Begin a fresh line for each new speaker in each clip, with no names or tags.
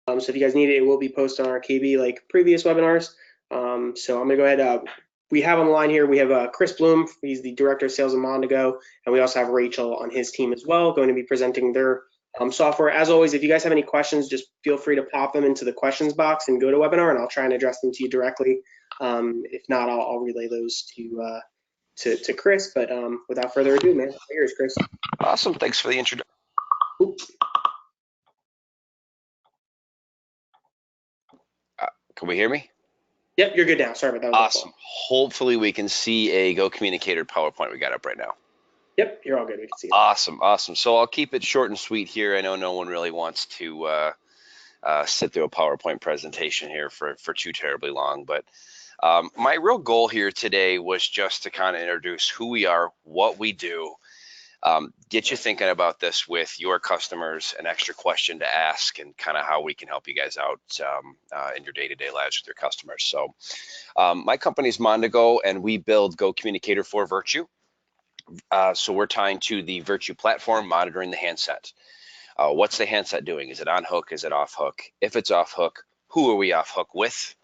So if you guys need it, it will be posted on our KB like previous webinars. So I'm gonna go ahead. We have on the line here, we have Chris Bloom, he's the Director of Sales of Mondago, and we also have Rachel on his team as well, going to be presenting their software. As always, if you guys have any questions, just feel free to pop them into the questions box and go to webinar, and I'll try and address them to you directly. If not, I'll relay those to Chris. But without further ado, man, here's Chris.
Awesome, thanks for the introduction. Can we hear me?
Yep, you're good now. Sorry about that.
Awesome. Hopefully we can see a GoCommunicator PowerPoint we got up right now.
Yep, you're all good. We can see it.
Awesome, awesome. So I'll keep it short and sweet here. I know no one really wants to sit through a PowerPoint presentation here for too terribly long, but my real goal here today was just to kind of introduce who we are, what we do, get you thinking about this with your customers, an extra question to ask, and kind of how we can help you guys out in your day-to-day lives with your customers. So my company is Mondago, and we build GoCommunicator for Viirtue. So we're tying to the Viirtue platform, monitoring the handset. What's the handset doing? Is it on hook? Is it off hook? If it's off hook, who are we off hook with?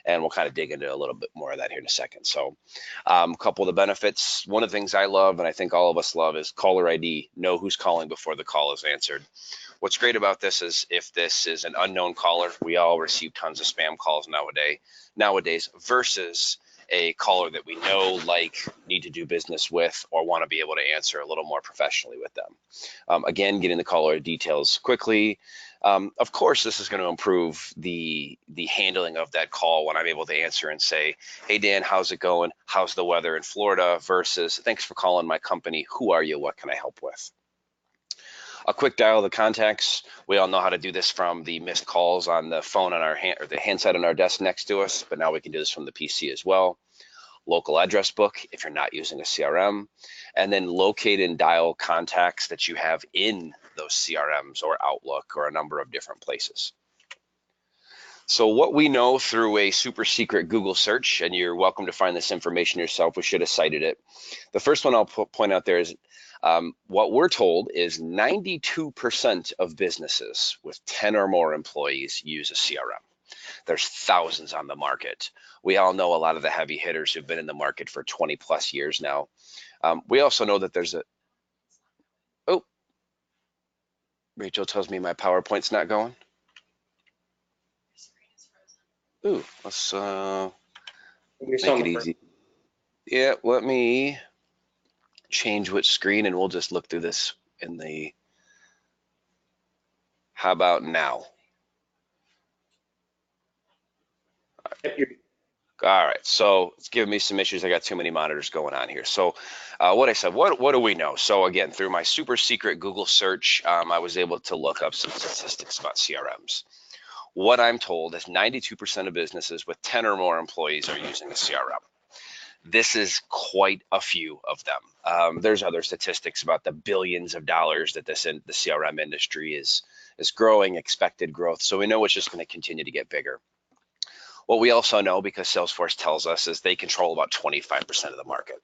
And we'll kind of dig into a little bit more of that here in a second. So a couple of the benefits, one of the things I love, and I think all of us love, is caller ID. Know who's calling before the call is answered. What's great about this is if this is an unknown caller, we all receive tons of spam calls nowadays versus a caller that we know, like, need to do business with, or want to be able to answer a little more professionally with them. Again, getting the caller details quickly. Of course, this is going to improve the handling of that call when I'm able to answer and say, hey, Dan, how's it going? How's the weather in Florida? Versus, thanks for calling my company. Who are you? What can I help with? A quick dial of the contacts. We all know how to do this from the missed calls on the phone on our hand, or the handset on our desk next to us, but now we can do this from the PC as well. Local address book if you're not using a CRM, and then locate and dial contacts that you have in those CRMs or Outlook or a number of different places. So what we know through a super secret Google search, and you're welcome to find this information yourself, we should have cited it. The first one I'll point out there is what we're told is 92% of businesses with 10 or more employees use a CRM. There's thousands on the market. We all know a lot of the heavy hitters who've been in the market for 20 plus years now. We also know that there's Rachel tells me my PowerPoint's not going. Ooh, let's make it easy. Yeah, let me change which screen and we'll just look through this in the, how about now? All right, so it's giving me some issues. I got too many monitors going on here. So what I said, what do we know? So again, through my super secret Google search, I was able to look up some statistics about CRMs. What I'm told is 92% of businesses with 10 or more employees are using a CRM. This is quite a few of them. There's other statistics about the billions of dollars that the CRM industry is growing, expected growth. So we know it's just going to continue to get bigger. What we also know, because Salesforce tells us, is they control about 25% of the market.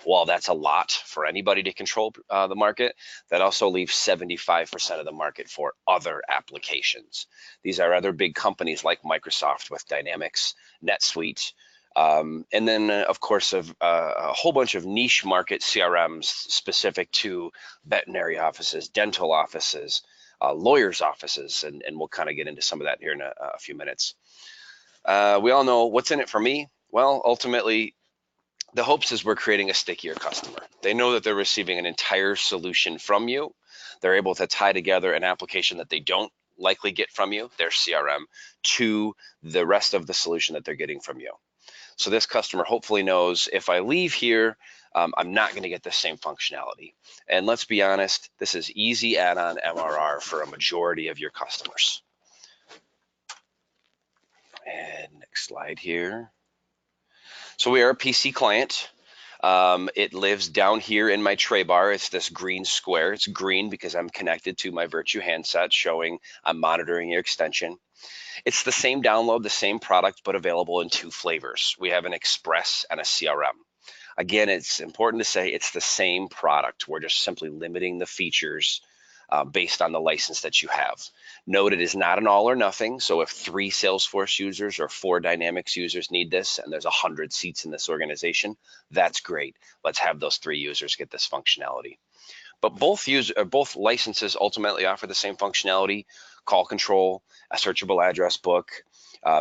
While that's a lot for anybody to control the market, that also leaves 75% of the market for other applications. These are other big companies like Microsoft with Dynamics, NetSuite, and then, of course, a whole bunch of niche market CRMs specific to veterinary offices, dental offices, lawyers' offices, and we'll kind of get into some of that here in a few minutes. We all know what's in it for me. Well, ultimately, the hopes is we're creating a stickier customer. They know that they're receiving an entire solution from you. They're able to tie together an application that they don't likely get from you, their CRM, to the rest of the solution that they're getting from you. So this customer hopefully knows, if I leave here, I'm not going to get the same functionality. And let's be honest, this is easy add-on MRR for a majority of your customers. And next slide here. So we are a PC client. It lives down here in my tray bar. It's this green square. It's green because I'm connected to my Viirtue handset, showing I'm monitoring your extension. It's the same download, the same product, but available in two flavors. We have an Express and a CRM. Again, it's important to say it's the same product. We're just simply limiting the features based on the license that you have. Note it is not an all or nothing. So if 3 Salesforce users or 4 Dynamics users need this, and there's 100 seats in this organization, that's great. Let's have those 3 users get this functionality. But both licenses ultimately offer the same functionality: call control, a searchable address book,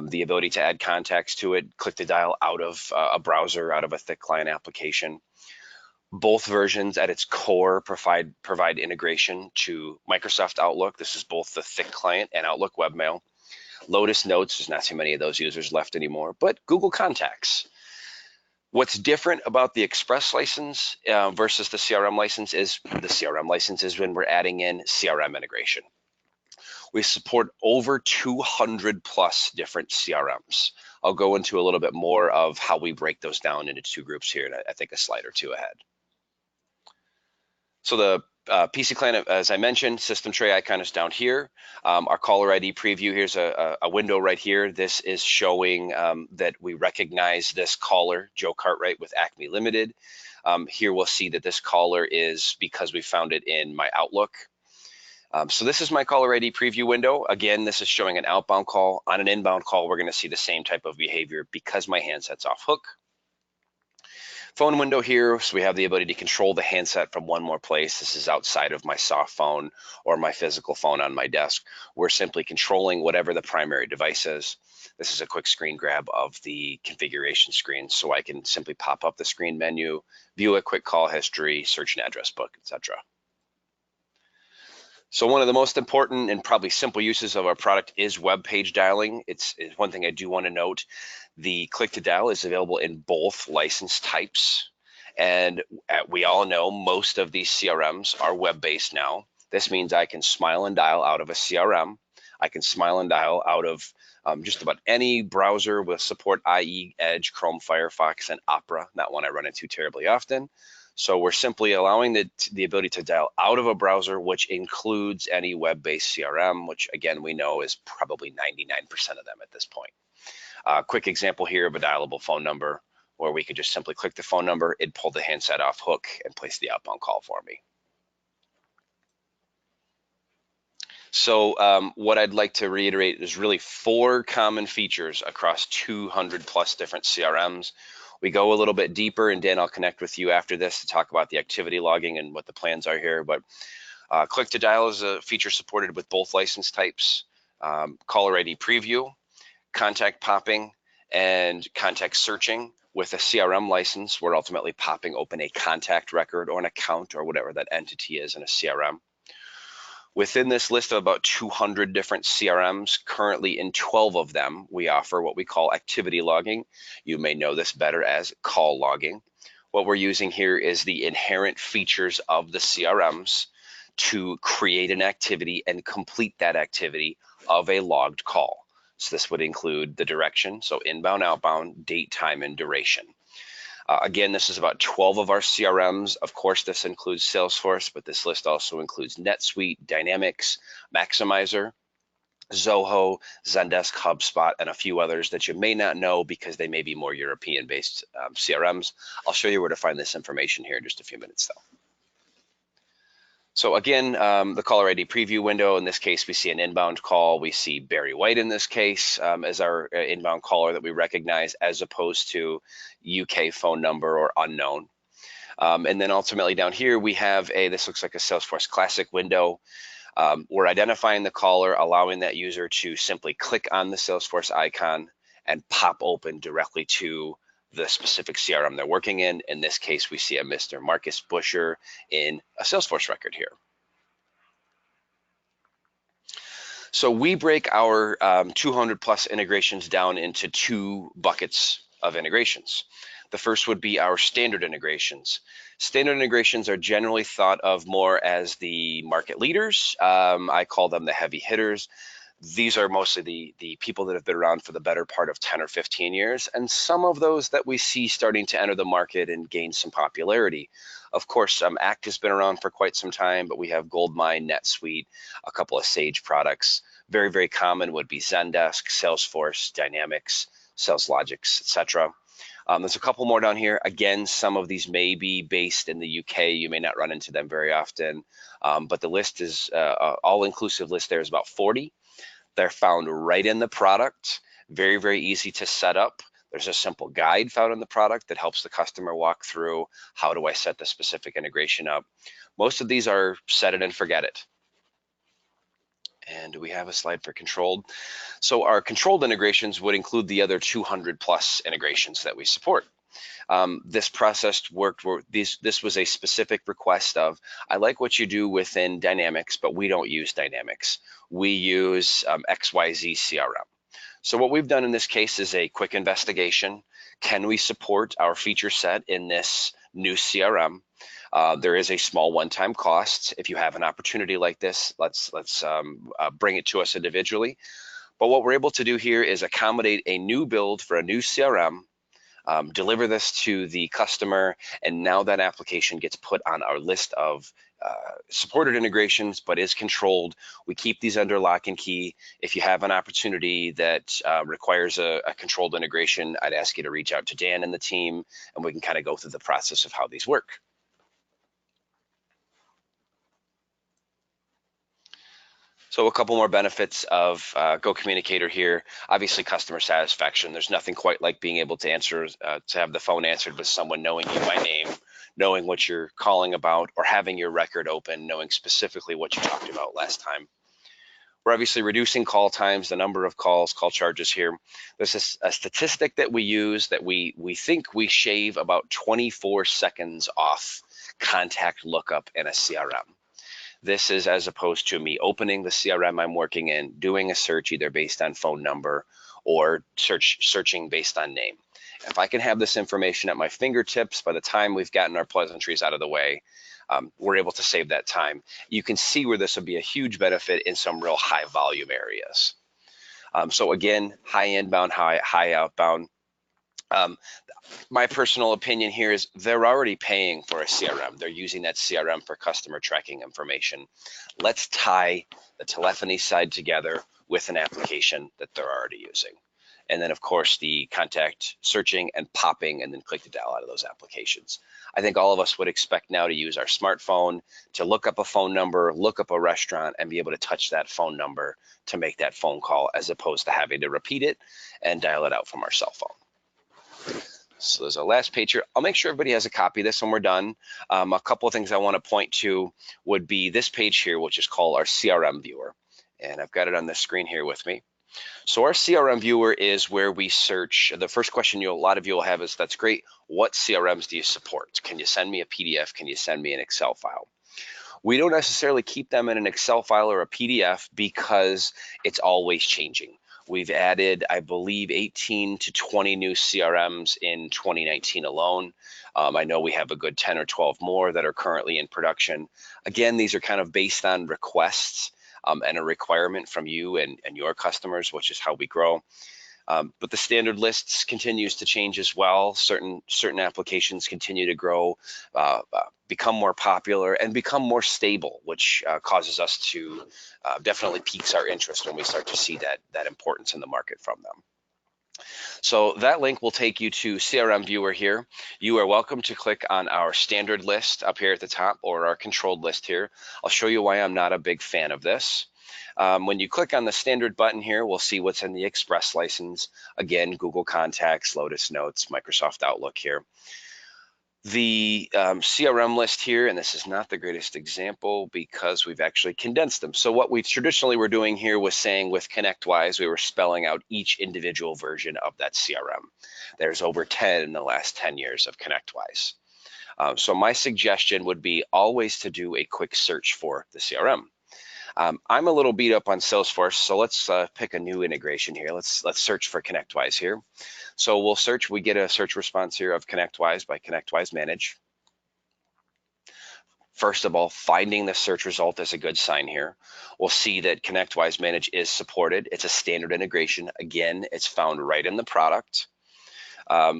the ability to add contacts to it, click to dial out of a browser, out of a thick client application. Both versions at its core provide integration to Microsoft Outlook. This is both the thick client and Outlook webmail. Lotus Notes, there's not too many of those users left anymore, but Google Contacts. What's different about the Express license versus the CRM license is when we're adding in CRM integration. We support over 200 plus different CRMs. I'll go into a little bit more of how we break those down into 2 groups here, and I think a slide or 2 ahead. So the PC client, as I mentioned, system tray icon is down here. Our caller ID preview, here's a window right here. This is showing that we recognize this caller, Joe Cartwright with Acme Limited. Here we'll see that this caller is because we found it in my Outlook. So this is my caller ID preview window. Again, this is showing an outbound call. On an inbound call, we're going to see the same type of behavior because my handset's off hook. Phone window here, so we have the ability to control the handset from one more place. This is outside of my soft phone or my physical phone on my desk. We're simply controlling whatever the primary device is. This is a quick screen grab of the configuration screen, so I can simply pop up the screen menu, view a quick call history, search an address book, etc. So one of the most important and probably simple uses of our product is web page dialing. It's one thing I do want to note. The click to dial is available in both license types. And we all know most of these CRMs are web-based now. This means I can smile and dial out of a CRM. I can smile and dial out of just about any browser with support, i.e. Edge, Chrome, Firefox, and Opera, not one I run into terribly often. So we're simply allowing the ability to dial out of a browser, which includes any web-based CRM, which again, we know is probably 99% of them at this point. Quick example here of a dialable phone number where we could just simply click the phone number, it'd pull the handset off hook and place the outbound call for me. So what I'd like to reiterate is really 4 common features across 200 plus different CRMs. We go a little bit deeper, and Dan, I'll connect with you after this to talk about the activity logging and what the plans are here. But click to dial is a feature supported with both license types. Caller ID preview, contact popping, and contact searching. With a CRM license, we're ultimately popping open a contact record or an account or whatever that entity is in a CRM. Within this list of about 200 different CRMs, currently in 12 of them, we offer what we call activity logging. You may know this better as call logging. What we're using here is the inherent features of the CRMs to create an activity and complete that activity of a logged call. So this would include the direction, so inbound, outbound, date, time, and duration. Again, this is about 12 of our CRMs. Of course, this includes Salesforce, but this list also includes NetSuite, Dynamics, Maximizer, Zoho, Zendesk, HubSpot, and a few others that you may not know because they may be more European-based CRMs. I'll show you where to find this information here in just a few minutes, though. So again, the caller ID preview window, in this case, we see an inbound call. We see Barry White in this case as our inbound caller that we recognize as opposed to UK phone number or unknown. And then ultimately down here, we have this looks like a Salesforce Classic window. We're identifying the caller, allowing that user to simply click on the Salesforce icon and pop open directly to the specific CRM they're working in. In this case, we see a Mr. Marcus Busher in a Salesforce record here. So we break our 200 plus integrations down into 2 buckets of integrations. The first would be our standard integrations. Standard integrations are generally thought of more as the market leaders. I call them the heavy hitters. These are mostly the people that have been around for the better part of 10 or 15 years, and some of those that we see starting to enter the market and gain some popularity. Of course, ACT has been around for quite some time, but we have Goldmine, NetSuite, a couple of Sage products. Very, very common would be Zendesk, Salesforce, Dynamics, SalesLogix, etc. There's a couple more down here. Again, some of these may be based in the UK. You may not run into them very often, but the list is all-inclusive list there is about 40. They're found right in the product. Very, very easy to set up. There's a simple guide found in the product that helps the customer walk through how do I set the specific integration up. Most of these are set it and forget it. And do we have a slide for controlled? So our controlled integrations would include the other 200 plus integrations that we support. This process worked, this was a specific request of, I like what you do within Dynamics, but we don't use Dynamics. We use XYZ CRM. So what we've done in this case is a quick investigation. Can we support our feature set in this new CRM? There is a small one-time cost. If you have an opportunity like this, let's bring it to us individually. But what we're able to do here is accommodate a new build for a new CRM, deliver this to the customer, and now that application gets put on our list of supported integrations, but is controlled. We keep these under lock and key. If you have an opportunity that requires a controlled integration, I'd ask you to reach out to Dan and the team, and we can kind of go through the process of how these work. So a couple more benefits of GoCommunicator here. Obviously, customer satisfaction. There's nothing quite like being able to answer, to have the phone answered with someone knowing you by name, knowing what you're calling about, or having your record open, knowing specifically what you talked about last time. We're obviously reducing call times, the number of calls, call charges here. There's a statistic that we use that we think we shave about 24 seconds off contact lookup in a CRM. This is as opposed to me opening the CRM I'm working in, doing a search either based on phone number or searching based on name. If I can have this information at my fingertips by the time we've gotten our pleasantries out of the way, we're able to save that time. You can see where this would be a huge benefit in some real high volume areas. So again, high inbound, high outbound. My personal opinion here is they're already paying for a CRM. They're using that CRM for customer tracking information. Let's tie the telephony side together with an application that they're already using. And then, of course, the contact searching and popping and then click to dial out of those applications. I think all of us would expect now to use our smartphone to look up a phone number, look up a restaurant, and be able to touch that phone number to make that phone call as opposed to having to repeat it and dial it out from our cell phone. So there's our last page here. I'll make sure everybody has a copy of this when we're done. A couple of things I want to point to would be this page here, which is called our CRM viewer. And I've got it on the screen here with me. So our CRM viewer is where we search. The first question a lot of you will have is, that's great. What CRMs do you support? Can you send me a PDF? Can you send me an Excel file? We don't necessarily keep them in an Excel file or a PDF because it's always changing. We've added, I believe, 18 to 20 new CRMs in 2019 alone. I know we have a good 10 or 12 more that are currently in production. Again, these are kind of based on requests and a requirement from you and your customers, which is how we grow. But the standard lists continues to change as well. Certain applications continue to grow, become more popular, and become more stable, which causes us to definitely piques our interest when we start to see that importance in the market from them. So that link will take you to CRM Viewer here. You are welcome to click on our standard list up here at the top or our controlled list here. I'll show you why I'm not a big fan of this. When you click on the standard button here, we'll see what's in the Express license. Again, Google Contacts, Lotus Notes, Microsoft Outlook here. The CRM list here, and this is not the greatest example because we've actually condensed them. So what we traditionally were doing here was saying with ConnectWise, we were spelling out each individual version of that CRM. There's over 10 in the last 10 years of ConnectWise. So my suggestion would be always to do a quick search for the CRM. I'm a little beat up on Salesforce, so let's pick a new integration here. Let's search for ConnectWise here. So we'll search, we get a search response here of ConnectWise by ConnectWise Manage. First of all, finding the search result is a good sign here. We'll see that ConnectWise Manage is supported. It's a standard integration. Again, it's found right in the product.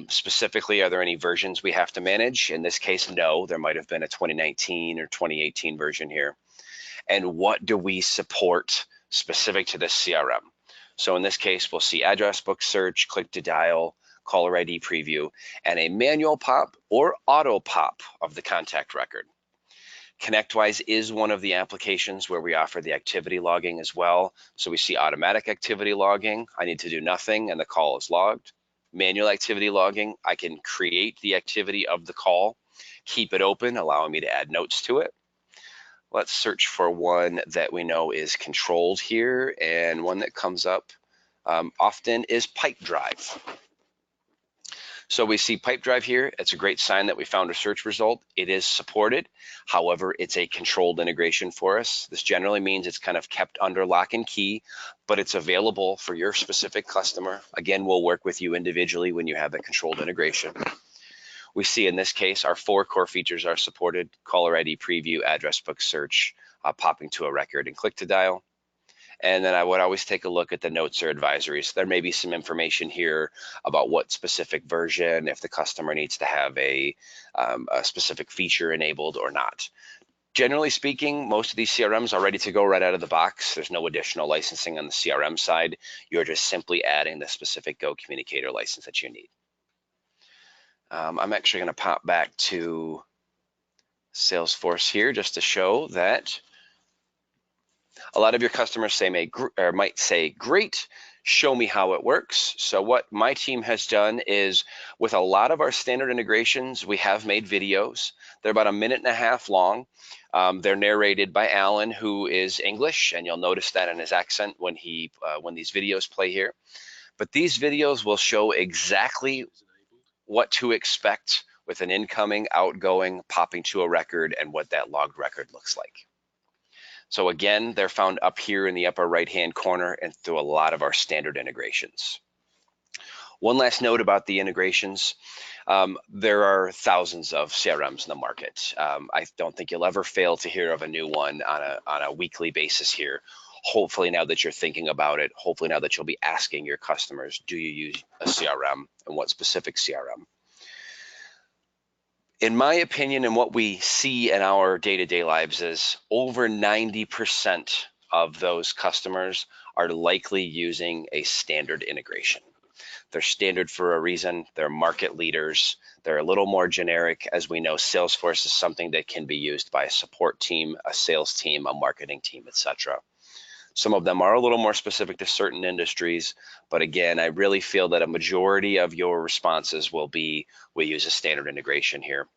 Specifically, are there any versions we have to manage? In this case, no. There might have been a 2019 or 2018 version here. And what do we support specific to this CRM? So in this case, we'll see address book search, click to dial, caller ID preview, and a manual pop or auto pop of the contact record. ConnectWise is one of the applications where we offer the activity logging as well. So we see automatic activity logging. I need to do nothing and the call is logged. Manual activity logging, I can create the activity of the call, keep it open, allowing me to add notes to it. Let's search for one that we know is controlled here, and one that comes up often is Pipedrive. So we see Pipedrive here. It's a great sign that we found a search result. It is supported. However, it's a controlled integration for us. This generally means it's kind of kept under lock and key, but it's available for your specific customer. Again, we'll work with you individually when you have a controlled integration. We see in this case, our 4 core features are supported: caller ID preview, address book search, popping to a record, and click to dial. And then I would always take a look at the notes or advisories. There may be some information here about what specific version, if the customer needs to have a specific feature enabled or not. Generally speaking, most of these CRMs are ready to go right out of the box. There's no additional licensing on the CRM side. You're just simply adding the specific Go Communicator license that you need. I'm actually going to pop back to Salesforce here just to show that a lot of your customers might say, great, show me how it works. So what my team has done is, with a lot of our standard integrations, we have made videos. They're about 1.5 minutes long. They're narrated by Alan, who is English, and you'll notice that in his accent when these videos play here. But these videos will show exactly what to expect with an incoming, outgoing, popping to a record, and what that logged record looks like. So again, they're found up here in the upper right-hand corner and through a lot of our standard integrations. One last note about the integrations. There are thousands of CRMs in the market. I don't think you'll ever fail to hear of a new one on a weekly basis here. Hopefully now that you're thinking about it, hopefully now that you'll be asking your customers, do you use a CRM, and what specific CRM? In my opinion, and what we see in our day-to-day lives, is over 90% of those customers are likely using a standard integration. They're standard for a reason. They're market leaders. They're a little more generic. As we know, Salesforce is something that can be used by a support team, a sales team, a marketing team, etc. Some of them are a little more specific to certain industries, but again, I really feel that a majority of your responses will be, we use a standard integration here.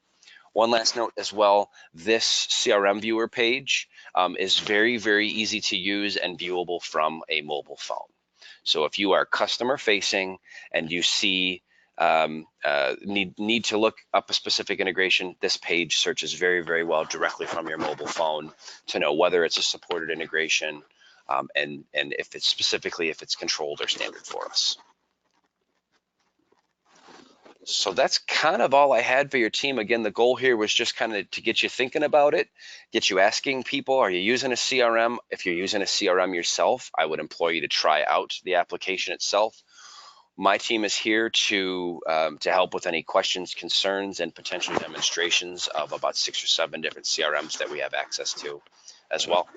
One last note as well, this CRM viewer page is very, very easy to use and viewable from a mobile phone. So if you are customer facing and you see need to look up a specific integration, this page searches very, very well directly from your mobile phone to know whether it's a supported integration, and if it's controlled or standard for us. So that's kind of all I had for your team. Again, the goal here was just kind of to get you thinking about it, get you asking people, are you using a CRM? If you're using a CRM yourself, I would implore you to try out the application itself. My team is here to help with any questions, concerns, and potential demonstrations of about 6 or 7 different CRMs that we have access to as well.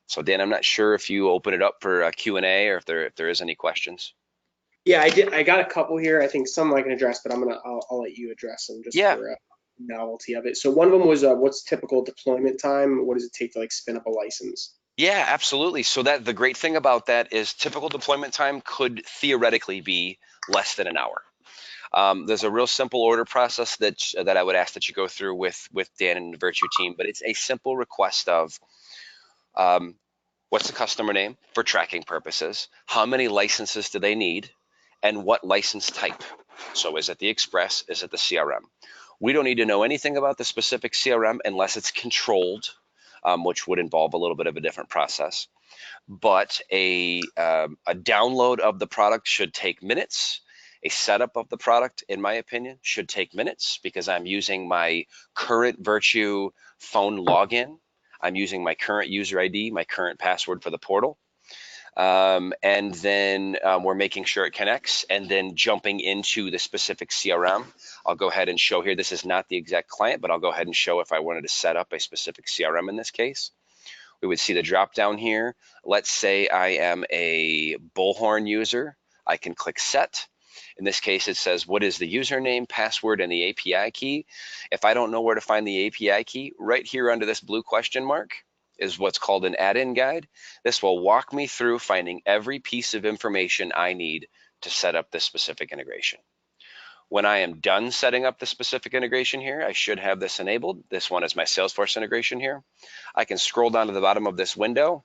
So Dan, I'm not sure if you open it up for a Q&A or if there is any questions.
Yeah, I did. I got a couple here. I think some I can address, but I'll let you address them just for novelty of it. So one of them was what's typical deployment time? What does it take to spin up a license?
Yeah, absolutely. So the great thing about that is typical deployment time could theoretically be less than an hour. There's a real simple order process that I would ask that you go through with Dan and the Viirtue team, but it's a simple request of what's the customer name for tracking purposes, how many licenses do they need, and what license type. So is it the Express? Is it the CRM? We don't need to know anything about the specific CRM unless it's controlled, which would involve a little bit of a different process. But a download of the product should take minutes. A setup of the product, in my opinion, should take minutes because I'm using my current Viirtue phone login. I'm using my current user ID, my current password for the portal. And then we're making sure it connects and then jumping into the specific CRM. I'll go ahead and show here. This is not the exact client, but I'll go ahead and show if I wanted to set up a specific CRM in this case. We would see the drop down here. Let's say I am a Bullhorn user. I can click set. In this case, it says, what is the username, password, and the API key? If I don't know where to find the API key, right here under this blue question mark is what's called an add-in guide. This will walk me through finding every piece of information I need to set up this specific integration. When I am done setting up the specific integration here, I should have this enabled. This one is my Salesforce integration here. I can scroll down to the bottom of this window,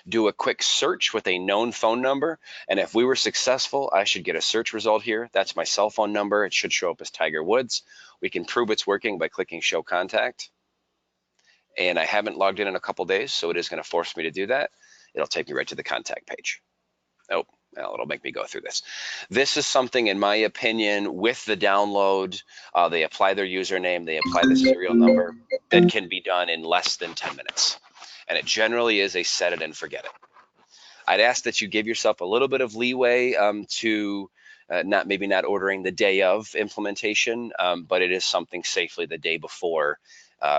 do a quick search with a known phone number, and if we were successful, I should get a search result here. That's my cell phone number. It should show up as Tiger Woods. We can prove it's working by clicking Show Contact. And I haven't logged in a couple days, so it is going to force me to do that. It'll take me right to the contact page. Oh, well, it'll make me go through this. This is something, in my opinion, with the download, they apply their username, they apply the serial number, that can be done in less than 10 minutes. And it generally is a set it and forget it. I'd ask that you give yourself a little bit of leeway to maybe not ordering the day of implementation, but it is something safely the day before.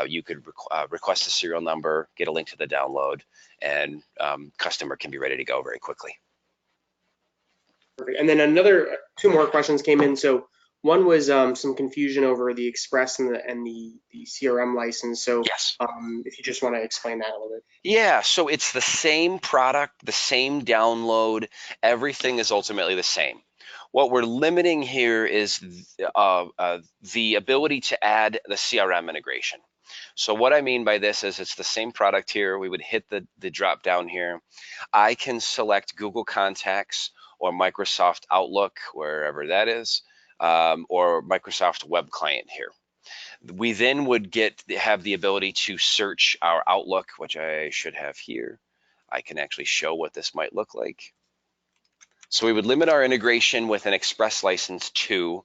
You could request a serial number, get a link to the download, and customer can be ready to go very quickly.
Perfect. And then two more questions came in. So one was some confusion over the Express and the CRM license. So
yes,
if you just want to explain that a little bit.
Yeah, so it's the same product, the same download. Everything is ultimately the same. What we're limiting here is the ability to add the CRM integration. So what I mean by this is it's the same product here. We would hit the drop down here. I can select Google Contacts or Microsoft Outlook, wherever that is, or Microsoft Web Client here. We then would have the ability to search our Outlook, which I should have here. I can actually show what this might look like. So we would limit our integration with an Express license to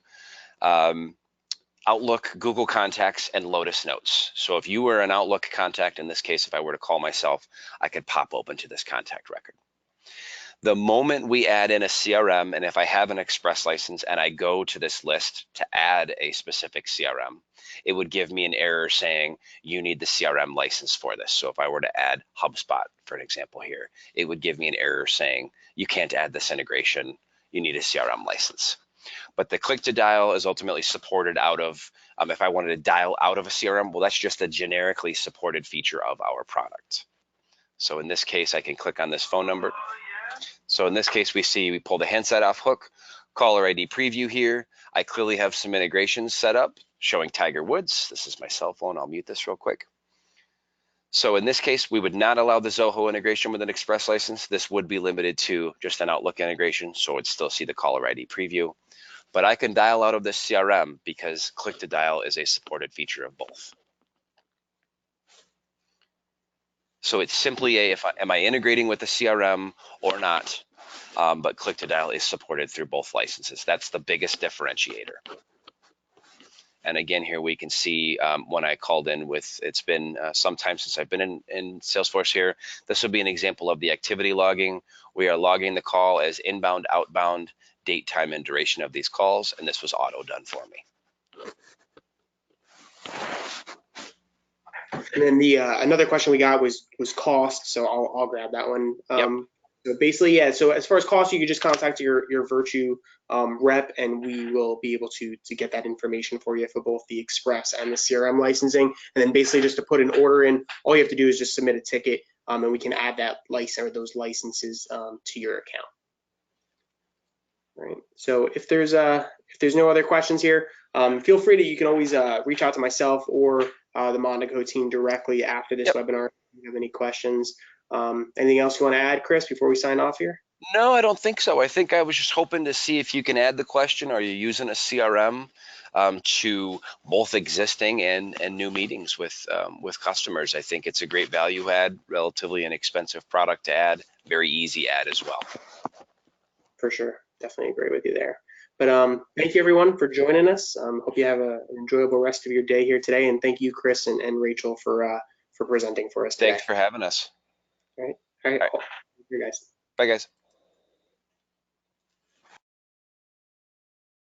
Outlook, Google Contacts, and Lotus Notes. So if you were an Outlook contact, in this case, if I were to call myself, I could pop open to this contact record. The moment we add in a CRM, and if I have an Express license and I go to this list to add a specific CRM, it would give me an error saying you need the CRM license for this. So if I were to add HubSpot, for an example here, it would give me an error saying you can't add this integration, you need a CRM license. But the click to dial is ultimately supported out of, if I wanted to dial out of a CRM, well, that's just a generically supported feature of our product. So in this case, I can click on this phone number. So in this case, we pull the handset off hook, caller ID preview here. I clearly have some integrations set up showing Tiger Woods. This is my cell phone. I'll mute this real quick. So in this case, we would not allow the Zoho integration with an Express license. This would be limited to just an Outlook integration, so it'd still see the caller ID preview. But I can dial out of this CRM because click to dial is a supported feature of both. So it's simply am I integrating with the CRM or not? But click to dial is supported through both licenses. That's the biggest differentiator. And again, here we can see when I called in with, it's been some time since I've been in Salesforce here. This would be an example of the activity logging. We are logging the call as inbound, outbound, date, time, and duration of these calls, and this was auto done for me.
And then another question we got was cost, so I'll grab that one.
Yep.
So basically, yeah. So as far as cost, you can just contact your Viirtue rep, and we will be able to get that information for you for both the Express and the CRM licensing. And then basically, just to put an order in, all you have to do is just submit a ticket, and we can add that license or those licenses to your account. Right. So if there's no other questions here, feel free to, you can always reach out to myself or the Mondago team directly after this webinar if you have any questions. Anything else you want to add, Chris, before we sign off here?
No, I don't think so. I think I was just hoping to see if you can add the question, are you using a CRM to both existing and new meetings with customers? I think it's a great value add, relatively inexpensive product to add, very easy add as well.
For sure. Definitely agree with you there. But thank you everyone for joining us. Hope you have an enjoyable rest of your day here today. And thank you, Chris and Rachel, for presenting for us today.
Thanks for having us.
All right. All right.
All right.
Cool. Thank you guys.
Bye, guys.